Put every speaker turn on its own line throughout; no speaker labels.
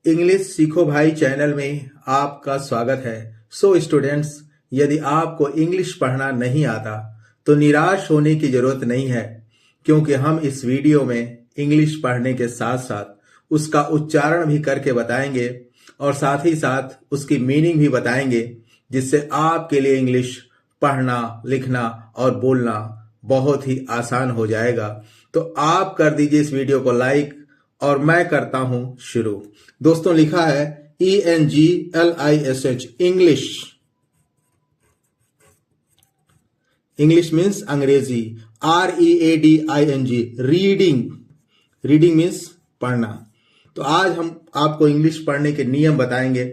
English सीखो भाई channel में आपका स्वागत है। सो स्टूडेंट्स, यदि आपको इंग्लिश पढ़ना नहीं आता तो निराश होने की जरूरत नहीं है, क्योंकि हम इस वीडियो में इंग्लिश पढ़ने के साथ साथ उसका उच्चारण भी करके बताएंगे और साथ ही साथ उसकी मीनिंग भी बताएंगे, जिससे आपके लिए इंग्लिश पढ़ना, लिखना और बोलना बहुत ही आसान हो जाएगा। तो आप कर दीजिए इस वीडियो को लाइक और मैं करता हूं शुरू। दोस्तों, लिखा है ENGLISH, इंग्लिश। इंग्लिश मीन्स अंग्रेजी। READING, reading. रीडिंग मीन्स पढ़ना। तो आज हम आपको इंग्लिश पढ़ने के नियम बताएंगे,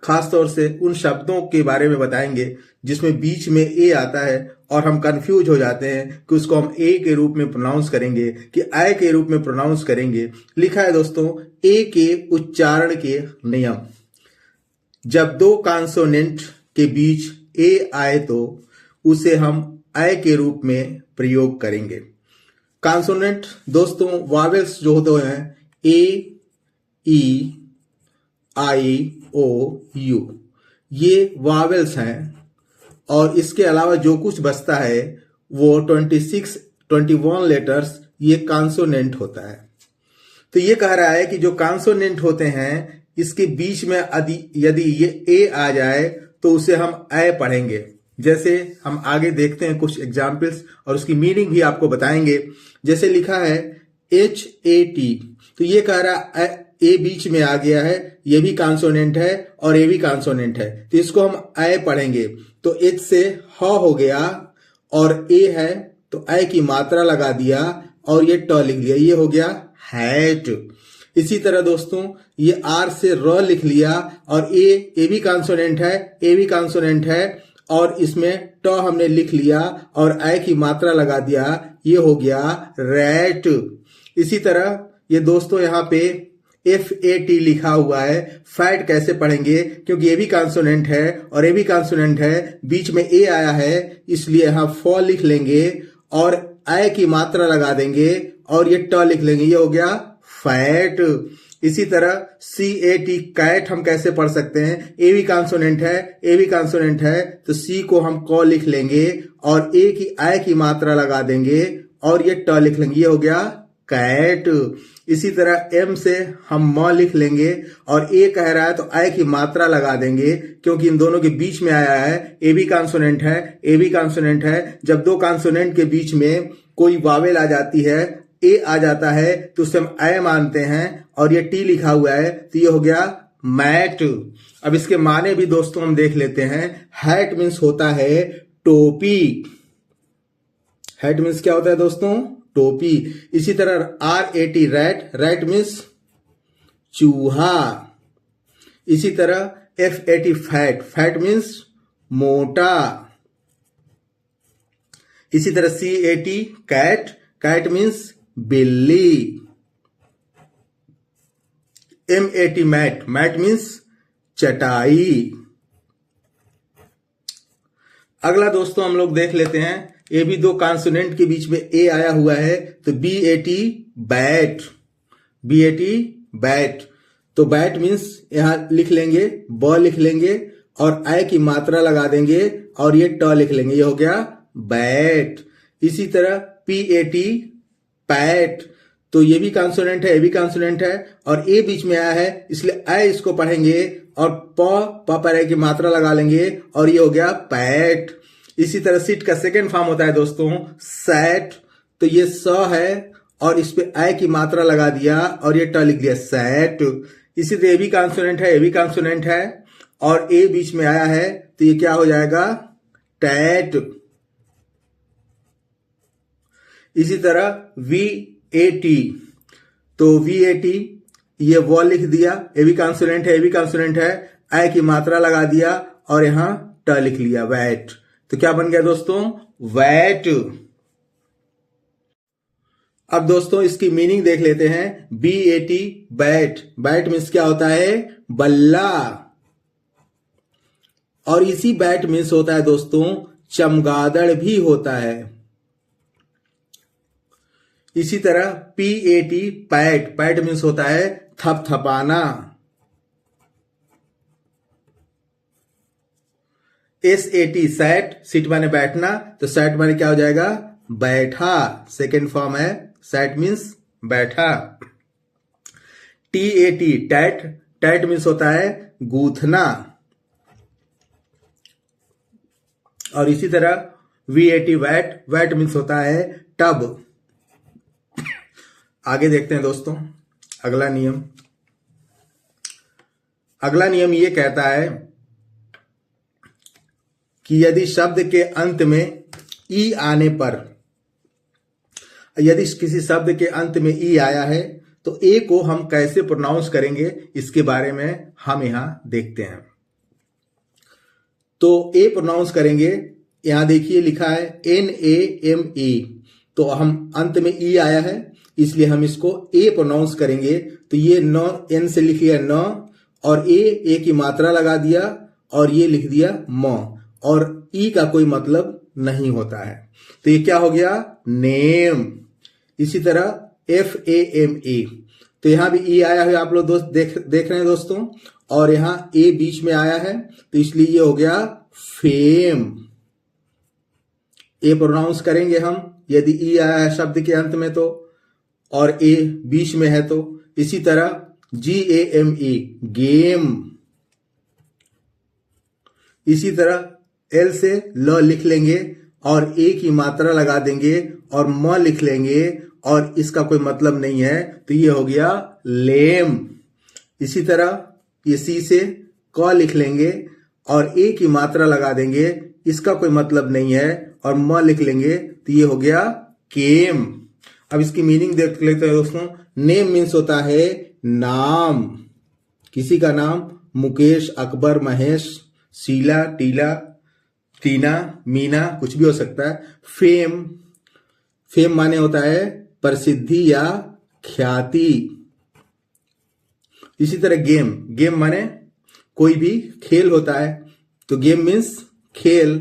खासतौर से उन शब्दों के बारे में बताएंगे जिसमें बीच में ए आता है और हम कंफ्यूज हो जाते हैं कि उसको हम ए के रूप में प्रोनाउंस करेंगे कि आई के रूप में प्रोनाउंस करेंगे। लिखा है दोस्तों, ए के उच्चारण के नियम। जब दो कॉन्सोनेंट के बीच ए आए तो उसे हम आई के रूप में प्रयोग करेंगे। कॉन्सोनेंट दोस्तों वावेल्स जो होते हैं, ए, ई, आई, ओ, यू, ये वावेल्स हैं और इसके अलावा जो कुछ बचता है वो 21 लेटर्स, ये कॉन्सोनेंट होता है। तो ये कह रहा है कि जो कॉन्सोनेंट होते हैं इसके बीच में यदि ये ए आ जाए तो उसे हम ए पढ़ेंगे। जैसे हम आगे देखते हैं कुछ एग्जाम्पल्स और उसकी मीनिंग भी आपको बताएंगे। जैसे लिखा है HAT, तो ये कह रहा है ए बीच में आ गया है, ये भी कॉन्सोनेंट है और ये भी कॉन्सोनेंट है, तो इसको हम ए पढ़ेंगे। तो एच से ह हो गया और ए है तो ए की मात्रा लगा दिया और ये ट लिख दिया, ये हो गया हैट। इसी तरह दोस्तों ये आर से र लिख लिया और ए भी कॉन्सोनेंट है, ए भी कॉन्सोनेंट है और इसमें ट हमने लिख लिया और ए की मात्रा लगा दिया, ये हो गया रैट। इसी तरह ये दोस्तों यहाँ पे FAT लिखा हुआ है। फैट कैसे पढ़ेंगे, क्योंकि ये भी कॉन्सोनेंट है और ये भी कॉन्सोनेंट है, बीच में ए आया है इसलिए यहाँ फ लिख लेंगे और ए की मात्रा लगा देंगे और ये ट लिख लेंगे, ये हो गया फैट। इसी तरह CAT, कैट हम कैसे पढ़ सकते हैं, ए भी कॉन्सोनेंट है, ए भी कॉन्सोनेंट है, तो सी को हम क लिख लेंगे और ए की मात्रा लगा देंगे और ये ट लिख लेंगे, ये हो गया कैट। इसी तरह एम से हम म लिख लेंगे और ए कह रहा है तो आई की मात्रा लगा देंगे, क्योंकि इन दोनों के बीच में आया है, ए भी कॉन्सोनेंट है, ए भी कॉन्सोनेंट है। जब दो कॉन्सोनेंट के बीच में कोई वावेल आ जाती है, ए आ जाता है, तो उसे हम ए मानते हैं और ये टी लिखा हुआ है तो ये हो गया मैट। अब इसके माने भी दोस्तों हम देख लेते हैं। हैट मीन्स होता है टोपी। हैट मीन्स क्या होता है दोस्तों, टोपी। इसी तरह RAT, रैट, रैट मीन्स चूहा। इसी तरह FAT, फैट, फैट मीन्स मोटा। इसी तरह CAT, कैट, कैट मीन्स बिल्ली। MAT, मैट, मैट मीन्स चटाई। अगला दोस्तों हम लोग देख लेते हैं, ये भी दो कॉन्सोनेंट के बीच में ए आया हुआ है तो BAT, बैट, BAT, बैट। तो बैट मीन्स यहां लिख लेंगे, ब लिख लेंगे और ए की मात्रा लगा देंगे और ये ट लिख लेंगे, ये हो गया बैट। इसी तरह PAT, पैट, तो ये भी कॉन्सोनेंट है, ये भी कॉन्सोनेंट है और ए बीच में आया है इसलिए ए इसको पढ़ेंगे और प पर ए की मात्रा लगा लेंगे और ये हो गया पैट। इसी तरह सीट का सेकेंड फॉर्म होता है दोस्तों सैट, तो ये स है और इस पे ए की मात्रा लगा दिया और ये ट लिख दिया सैट। इसी तरह ए भी कॉन्सोनेंट है, ए भी कॉन्सोनेंट है और ए बीच में आया है तो ये क्या हो जाएगा, टैट। इसी तरह VAT, तो VAT ये वो लिख दिया, ए भी कॉन्सोनेंट है, ए भी कॉन्सोनेंट है, ए की मात्रा लगा दिया और यहां ट लिख लिया, वैट। तो क्या बन गया दोस्तों, वैट। अब दोस्तों इसकी मीनिंग देख लेते हैं। BAT, बैट, बैट मीन्स क्या होता है, बल्ला। और इसी बैट मीन्स होता है दोस्तों चमगादड़ भी होता है। इसी तरह PAT, पैट, पैट मीन्स होता है थपथपाना। SAT सैट, सीट माने बैठना, तो सैट माने क्या हो जाएगा? बैठा। सेकेंड फॉर्म है सैट मीन्स बैठा। TAT टैट, टैट मीन्स होता है गूथना। और इसी तरह VAT वैट, वैट मीन्स होता है टब। आगे देखते हैं दोस्तों अगला नियम। अगला नियम ये कहता है कि यदि शब्द के अंत में ई आने पर, यदि किसी शब्द के अंत में ई आया है तो ए को हम कैसे प्रोनाउंस करेंगे, इसके बारे में हम यहां देखते हैं। तो ए प्रोनाउंस करेंगे, यहां देखिए लिखा है NAME, तो हम अंत में ई आया है इसलिए हम इसको ए प्रोनाउंस करेंगे। तो ये न, एन से लिख लिया न, और ए की मात्रा लगा दिया, और ये लिख दिया म, और ई का कोई मतलब नहीं होता है, तो ये क्या हो गया? नेम। इसी तरह FAME, तो यहां भी ई आया है, आप लोग दोस्त देख रहे हैं दोस्तों, और यहां ए बीच में आया है तो इसलिए ये हो गया फेम। ए प्रोनाउंस करेंगे हम यदि ई आया है शब्द के अंत में तो, और ए बीच में है तो। इसी तरह GAME गेम। इसी तरह एल से ल लिख लेंगे और ए की मात्रा लगा देंगे और म लिख लेंगे और इसका कोई मतलब नहीं है तो ये हो गया लेम। इसी तरह ये सी से क लिख लेंगे और ए की मात्रा लगा देंगे, इसका कोई मतलब नहीं है, और म लिख लेंगे तो ये हो गया केम। अब इसकी मीनिंग देख लेते हैं दोस्तों। नेम मीन्स होता है नाम, किसी का नाम, मुकेश, अकबर, महेश, शीला, टीला, टीना, मीना, कुछ भी हो सकता है। फेम, फेम माने होता है प्रसिद्धि या ख्याति। इसी तरह गेम, गेम माने कोई भी खेल होता है, तो गेम मीन्स खेल,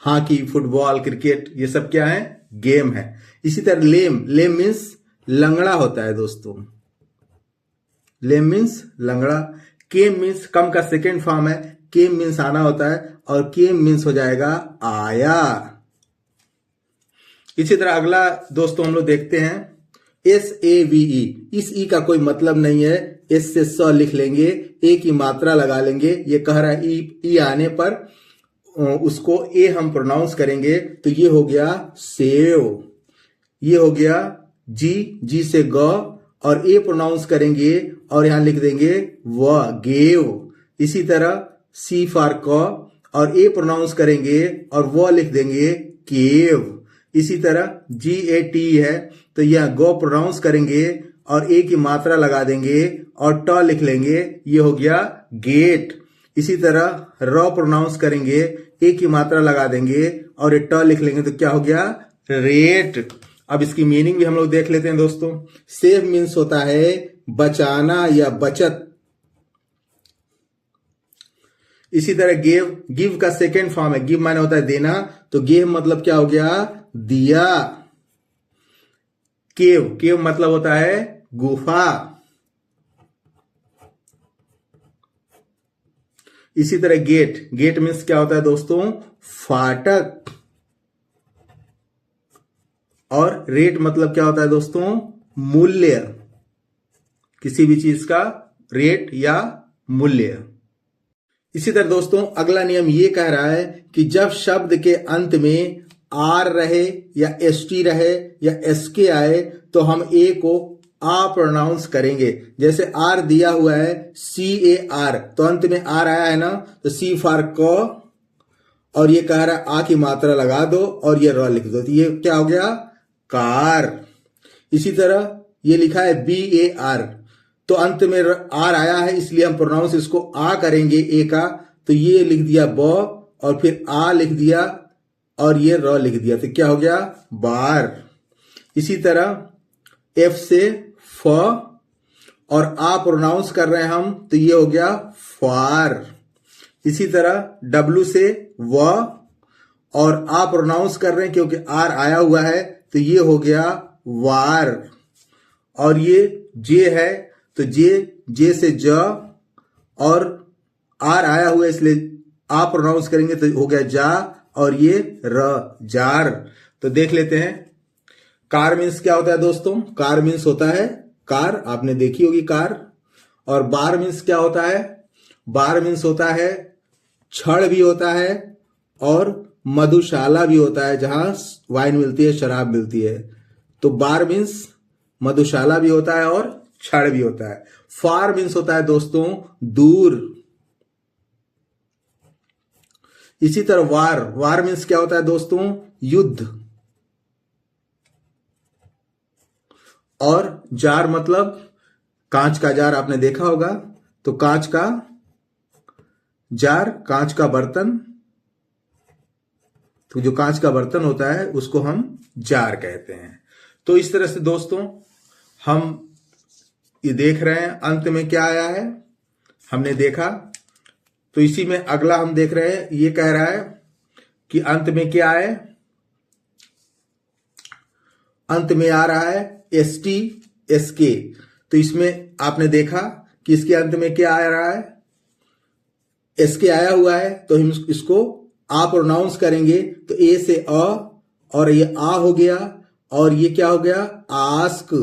हॉकी, फुटबॉल, क्रिकेट, ये सब क्या है? गेम है। इसी तरह लेम, लेम मीन्स लंगड़ा होता है दोस्तों, लेम मीन्स लंगड़ा। केम मीन्स कम का सेकेंड फॉर्म है, केम मीन्स आना होता है, और केम मीन्स हो जाएगा आया। इसी तरह अगला दोस्तों हम लोग देखते हैं SAVE। इस ई का कोई मतलब नहीं है, एस से स लिख लेंगे, ए की मात्रा लगा लेंगे। ये कह रहा है ई आने पर उसको ए हम प्रोनाउंस करेंगे तो ये हो गया सेव। ये हो गया जी से ग, और ए प्रोनाउंस करेंगे और यहां लिख देंगे व, गेव। इसी तरह सी फॉर क, और ए प्रोनाउंस करेंगे और वो लिख देंगे केव। इसी तरह GAT है तो यह गो प्रोनाउंस करेंगे और ए की मात्रा लगा देंगे और ट लिख लेंगे, ये हो गया गेट। इसी तरह र प्रोनाउंस करेंगे, ए की मात्रा लगा देंगे और ए ट लिख लेंगे तो क्या हो गया? रेट। अब इसकी मीनिंग भी हम लोग देख लेते हैं दोस्तों। सेव मीन्स होता है बचाना या बचत। इसी तरह गिव, गिव का सेकेंड फॉर्म है, गिव माने होता है देना, तो गिव मतलब क्या हो गया? दिया। केव, केव मतलब होता है गुफा। इसी तरह गेट, गेट मीन्स क्या होता है दोस्तों? फाटक। और रेट मतलब क्या होता है दोस्तों? मूल्य, किसी भी चीज का रेट या मूल्य। इसी तरह दोस्तों अगला नियम ये कह रहा है कि जब शब्द के अंत में आर रहे या ST रहे या SK आए तो हम ए को आ प्रोनाउंस करेंगे। जैसे आर दिया हुआ है CAR, तो अंत में आर आया है ना, तो C फॉर क, और ये कह रहा है आ की मात्रा लगा दो और ये र लिख दो, तो ये क्या हो गया? कार। इसी तरह ये लिखा है BAR, तो अंत में आर आया है इसलिए हम प्रोनाउंस इसको आ करेंगे ए का, तो ये लिख दिया ब और फिर आ लिख दिया और ये र लिख दिया, तो क्या हो गया? बार। इसी तरह F से फ और आ प्रोनाउंस कर रहे हैं हम, तो ये हो गया फार। इसी तरह W से व और आ प्रोनाउंस कर रहे हैं क्योंकि आर आया हुआ है, तो ये हो गया वार। और ये जे है तो जे से ज और आर आया हुआ है इसलिए आ प्रोनाउंस करेंगे तो हो गया जा, और ये र, जार। तो देख लेते हैं कार मीन्स क्या होता है दोस्तों। कार मीन्स होता है कार, आपने देखी होगी कार। और बार मीन्स क्या होता है। बार मीन्स होता है छड़ भी होता है और मधुशाला भी होता है, जहां वाइन मिलती है, शराब मिलती है। तो बार मीन्स मधुशाला भी होता है और छड़ भी होता है। फार मीन्स होता है दोस्तों दूर। इसी तरह वार, वार मीन्स क्या होता है दोस्तों युद्ध। और जार मतलब कांच का जार, आपने देखा होगा। तो कांच का जार, कांच का बर्तन। तो जो कांच का बर्तन होता है उसको हम जार कहते हैं। तो इस तरह से दोस्तों हम ये देख रहे हैं अंत में क्या आया है, हमने देखा। तो इसी में अगला हम देख रहे हैं, ये कह रहा है कि अंत में क्या है। अंत में आ रहा है ST SK। तो इसमें आपने देखा कि इसके अंत में क्या आ रहा है, SK आया हुआ है। तो हम इसको आ प्रोनाउंस करेंगे तो ए से अ, और ये आ हो गया, और ये क्या हो गया आस्क।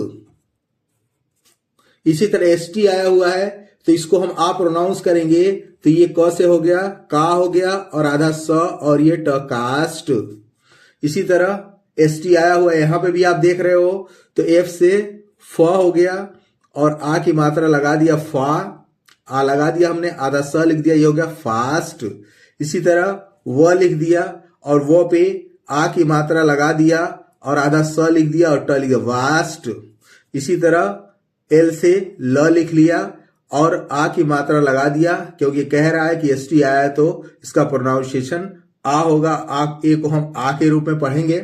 इसी तरह ST आया हुआ है तो इसको हम आ प्रोनाउंस करेंगे तो ये क से हो गया का हो गया, और आधा स, और ये ट कास्ट। इसी तरह ST आया हुआ है, यहां पे भी आप देख रहे हो। तो F से फ हो गया, और आ की मात्रा लगा दिया फा, आ लगा दिया हमने, आधा स लिख दिया, ये हो गया फास्ट। इसी तरह व लिख दिया, और वो पे आ की मात्रा लगा दिया और आधा स लिख दिया और ट लिख दिया वास्ट। इसी तरह एल से ल लिख लिया और आ की मात्रा लगा दिया, क्योंकि कह रहा है कि ST आया है तो इसका प्रोनाउंसिएशन आ होगा। आ ए को हम आ के रूप में पढ़ेंगे।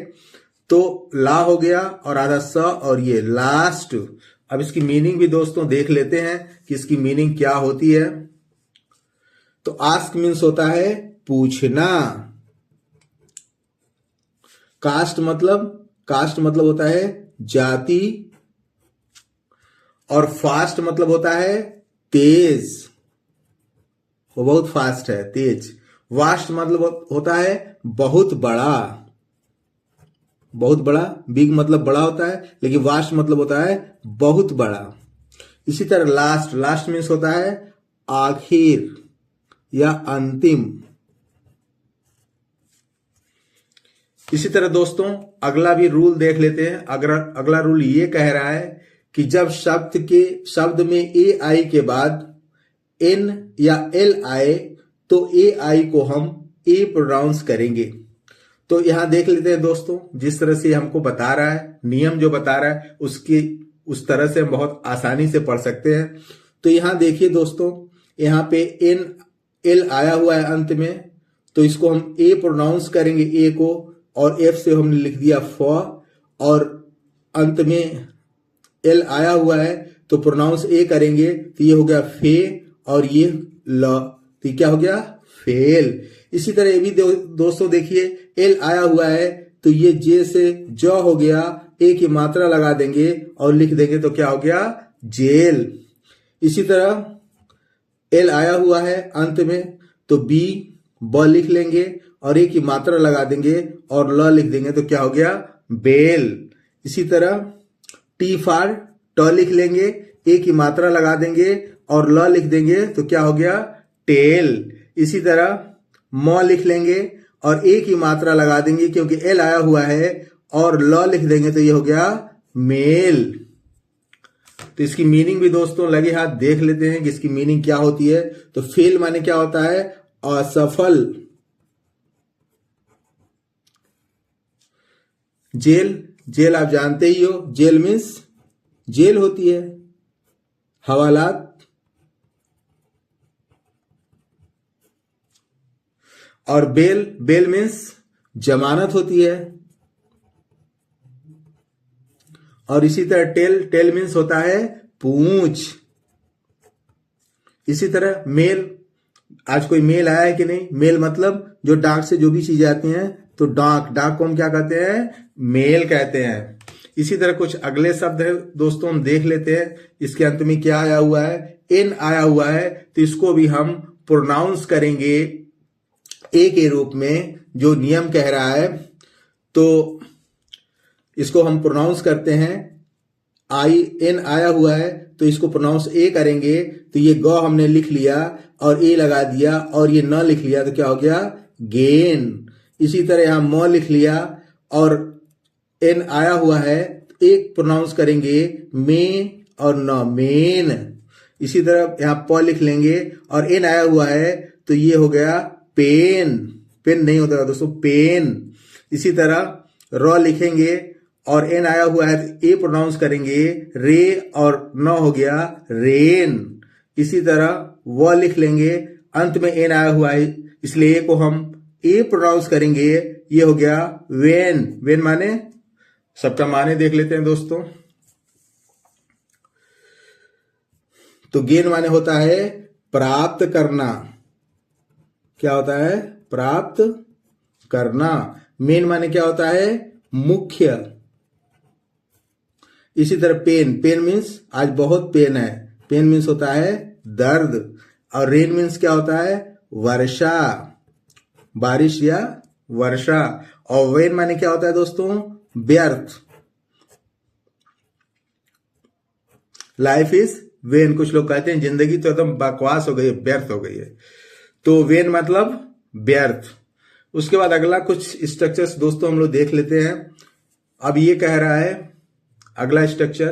तो ला हो गया और आधा स, और ये लास्ट। अब इसकी मीनिंग भी दोस्तों देख लेते हैं कि इसकी मीनिंग क्या होती है। तो आस्क मीन्स होता है पूछना। कास्ट मतलब होता है जाति, और फास्ट मतलब होता है तेज, वो बहुत फास्ट है, तेज। वास्ट मतलब होता है बहुत बड़ा, बहुत बड़ा। बिग मतलब बड़ा होता है, लेकिन वास्ट मतलब होता है बहुत बड़ा। इसी तरह लास्ट, लास्ट मीन्स होता है आखिर या अंतिम। इसी तरह दोस्तों अगला भी रूल देख लेते हैं। अगला रूल ये कह रहा है कि जब शब्द में ए आई के बाद एन या एल आए तो ए आई को हम ए प्रोनाउंस करेंगे। तो यहां देख लेते हैं दोस्तों, जिस तरह से हमको बता रहा है, नियम जो बता रहा है उस तरह से हम बहुत आसानी से पढ़ सकते हैं। तो यहां देखिए दोस्तों, यहां पे एन एल आया हुआ है अंत में, तो इसको हम ए प्रोनाउंस करेंगे, ए को, और एफ से हमने लिख दिया फ, और अंत में एल आया हुआ है तो प्रोनाउंस ए करेंगे, तो ये हो गया फे, और ये ल, तो ये क्या हो गया फेल। इसी तरह ये भी दोस्तों देखिए, एल आया हुआ है तो ये जे से ज हो गया, ए की मात्रा लगा देंगे और लिख देंगे तो क्या हो गया जेल। इसी तरह एल आया हुआ है अंत में तो बी ब लिख लेंगे और ए की मात्रा लगा देंगे और ल लिख देंगे तो क्या हो गया बेल। इसी तरह टी फार ट लिख लेंगे, ए की मात्रा लगा देंगे और ल लिख देंगे तो क्या हो गया टेल। इसी तरह म लिख लेंगे और ए की मात्रा लगा देंगे क्योंकि एल आया हुआ है, और ल लिख देंगे तो ये हो गया मेल। तो इसकी मीनिंग भी दोस्तों लगे हाथ देख लेते हैं कि इसकी मीनिंग क्या होती है। तो फेल माने क्या होता है असफल। जेल, जेल आप जानते ही हो, जेल मीन्स जेल होती है। हवालात, और बेल, बेल मीन्स जमानत होती है। और इसी तरह टेल, टेल मीन्स होता है पूंछ। इसी तरह मेल, आज कोई मेल आया है कि नहीं, मेल मतलब जो डाक से जो भी चीजें आती हैं, तो डाक, डाक को हम क्या कहते हैं मेल कहते हैं। इसी तरह कुछ अगले शब्द है दोस्तों, हम देख लेते हैं। इसके अंत में क्या आया हुआ है, एन आया हुआ है तो इसको भी हम प्रोनाउंस करेंगे ए के रूप में जो नियम कह रहा है, तो इसको हम प्रोनाउंस करते हैं। आई एन आया हुआ है तो इसको प्रोनाउंस ए करेंगे, तो ये ग हमने लिख लिया और ए लगा दिया, और ये न लिख लिया तो क्या हो गया, गेन। इसी तरह यहां म लिख लिया और एन आया हुआ है, एक प्रोनाउंस करेंगे मे और न, मेन। इसी तरह यहां प लिख लेंगे और एन आया हुआ है तो ये हो गया पेन। पेन नहीं होता दोस्तों, पेन। इसी तरह र लिखेंगे और एन आया हुआ है तो ए प्रोनाउंस करेंगे, रे और न हो गया रेन। इसी तरह व लिख लेंगे, अंत में एन आया हुआ है इसलिए ए को हम ए प्रोनाउंस करेंगे, ये हो गया वेन। वेन माने, सबका माने देख लेते हैं दोस्तों। तो गेन माने होता है प्राप्त करना। क्या होता है, प्राप्त करना। मेन माने क्या होता है, मुख्य। इसी तरह पेन, पेन मीन्स आज बहुत पेन है, पेन मीन्स होता है दर्द। और रेन मीन्स क्या होता है, वर्षा, बारिश या वर्षा। और वेन माने क्या होता है दोस्तों, व्यर्थ। लाइफ इज वेन, कुछ लोग कहते हैं जिंदगी तो एकदम बकवास हो गई है, व्यर्थ हो गई है। तो वेन मतलब व्यर्थ। उसके बाद अगला कुछ स्ट्रक्चर्स दोस्तों हम लोग देख लेते हैं। अब ये कह रहा है अगला स्ट्रक्चर,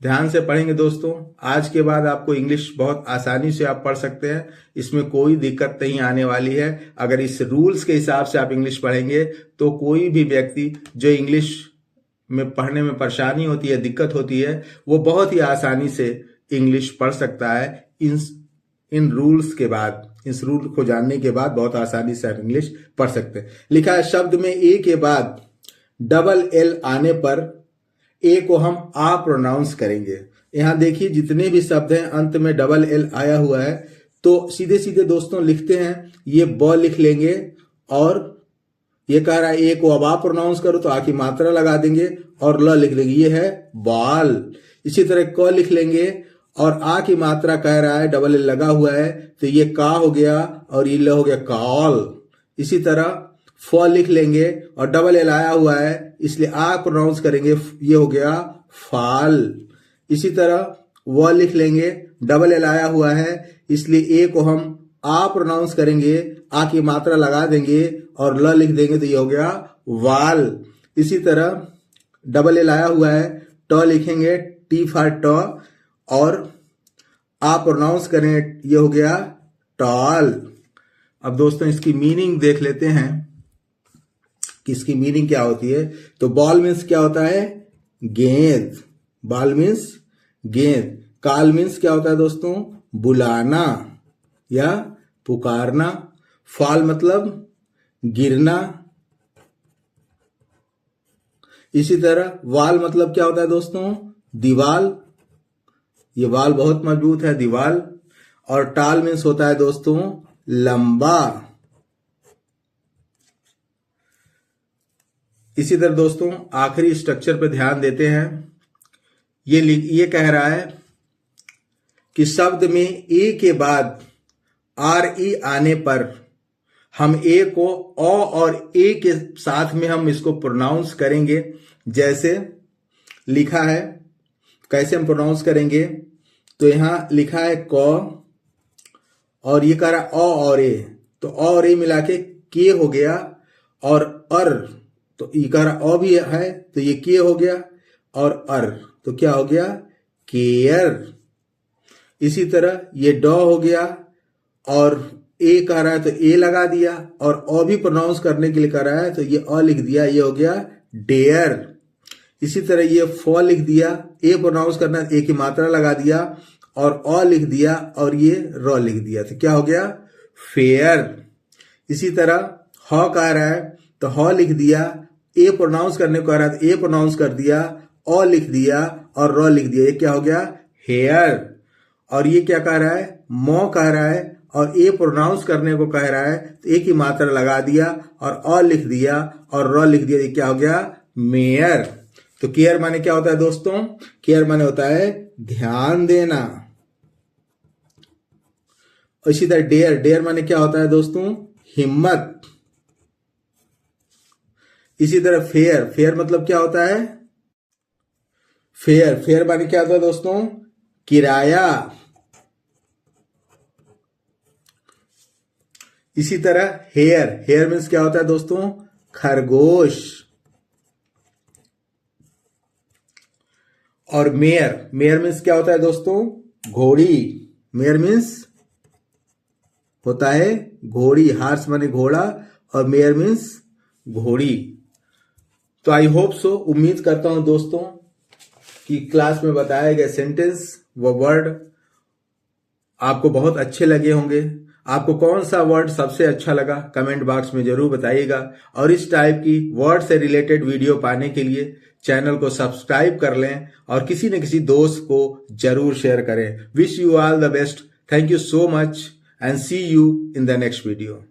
ध्यान से पढ़ेंगे दोस्तों। आज के बाद आपको इंग्लिश बहुत आसानी से आप पढ़ सकते हैं, इसमें कोई दिक्कत नहीं आने वाली है। अगर इस रूल्स के हिसाब से आप इंग्लिश पढ़ेंगे तो कोई भी व्यक्ति जो इंग्लिश में पढ़ने में परेशानी होती है, दिक्कत होती है, वो बहुत ही आसानी से इंग्लिश पढ़ सकता है। इन रूल्स के बाद, इस रूल को जानने के बाद बहुत आसानी से आप इंग्लिश पढ़ सकते हैं। लिखा है शब्द में ए के बाद डबल एल आने पर ए को हम आ प्रोनाउंस करेंगे। यहां देखिए जितने भी शब्द हैं अंत में डबल एल आया हुआ है, तो सीधे सीधे दोस्तों लिखते हैं। ये ब लिख लेंगे और ये कह रहा है ए को अब आप प्रोनाउंस करो तो आ की मात्रा लगा देंगे और ल लिख लेंगे, ये है बाल। इसी तरह क लिख लेंगे और आ की मात्रा कह रहा है डबल एल लगा हुआ है तो ये का हो गया और ये ल हो गया काल। इसी तरह फ लिख लेंगे और डबल एल आया हुआ है इसलिए आ प्रोनाउंस करेंगे, ये हो गया फाल। इसी तरह व लिख लेंगे, डबल एल आया हुआ है इसलिए ए को हम आ प्रोनाउंस करेंगे, आ की मात्रा लगा देंगे और ल लिख देंगे तो ये हो गया वाल। इसी तरह डबल एल आया हुआ है, ट लिखेंगे, टी फॉर ट और आ प्रोनाउंस करेंगे, ये हो गया टॉल। अब दोस्तों इसकी मीनिंग देख लेते हैं कि इसकी मीनिंग क्या होती है। तो बॉल मीन्स क्या होता है, गेंद। बॉल मीन्स गेंद। काल मीन्स क्या होता है दोस्तों, बुलाना या पुकारना। फॉल मतलब गिरना। इसी तरह वाल मतलब क्या होता है दोस्तों, दीवाल। ये वाल बहुत मजबूत है, दीवाल। और टाल मीन्स होता है दोस्तों लंबा। इसी तरह दोस्तों आखिरी स्ट्रक्चर पर ध्यान देते हैं। ये कह रहा है कि शब्द में ए के बाद आर ई आने पर हम ए को ओ और ए के साथ में हम इसको प्रोनाउंस करेंगे। जैसे लिखा है, कैसे हम प्रोनाउंस करेंगे, तो यहां लिखा है क और ये कह रहा है ओ और ए, तो ओ और ए मिला के हो गया। और अर, तो ये कह रहा ओ भी है तो ये के हो गया और अर, तो क्या हो गया केयर। इसी तरह ये ड हो गया और ए कह रहा है तो ए लगा दिया और ओ भी प्रोनाउंस करने के लिए कह रहा है तो ये अ लिख दिया, ये हो गया डेयर। इसी तरह ये फ लिख दिया, ए प्रोनाउंस करना है, ए की मात्रा लगा दिया और अ लिख दिया और ये र लिख दिया, तो क्या हो गया फेयर। इसी तरह ह कह रहा है तो ह लिख दिया, ए प्रोनाउंस करने को कह रहा है तो ए प्रोनाउंस कर दिया, अ लिख दिया और र लिख दिया, ये क्या हो गया हेयर। और ये क्या कह रहा है, म कह रहा है और ए प्रोनाउंस करने को कह रहा है तो ए की मात्रा लगा दिया और अ लिख दिया और र लिख दिया, ये क्या हो गया मेयर। तो केयर माने क्या होता है दोस्तों, केयर माने होता है ध्यान देना। इसी तरह डेयर, डेयर माने क्या होता है दोस्तों हिम्मत। इसी तरह फेयर, फेयर मतलब क्या होता है? फेयर, फेयर माने क्या होता है दोस्तों? किराया। इसी तरह हेयर, हेयर मीन्स क्या होता है दोस्तों? खरगोश। और मेयर, मेयर मीन्स क्या होता है दोस्तों? घोड़ी। मेयर मीन्स होता है घोड़ी, हार्स माने घोड़ा, और मेयर मीन्स घोड़ी। तो आई होप सो, उम्मीद करता हूं दोस्तों कि क्लास में बताए गए सेंटेंस व वर्ड आपको बहुत अच्छे लगे होंगे। आपको कौन सा वर्ड सबसे अच्छा लगा कमेंट बॉक्स में जरूर बताइएगा। और इस टाइप की वर्ड से रिलेटेड वीडियो पाने के लिए चैनल को सब्सक्राइब कर लें और किसी न किसी दोस्त को जरूर शेयर करें। Wish you all the best. Thank you so much and see you in the next video.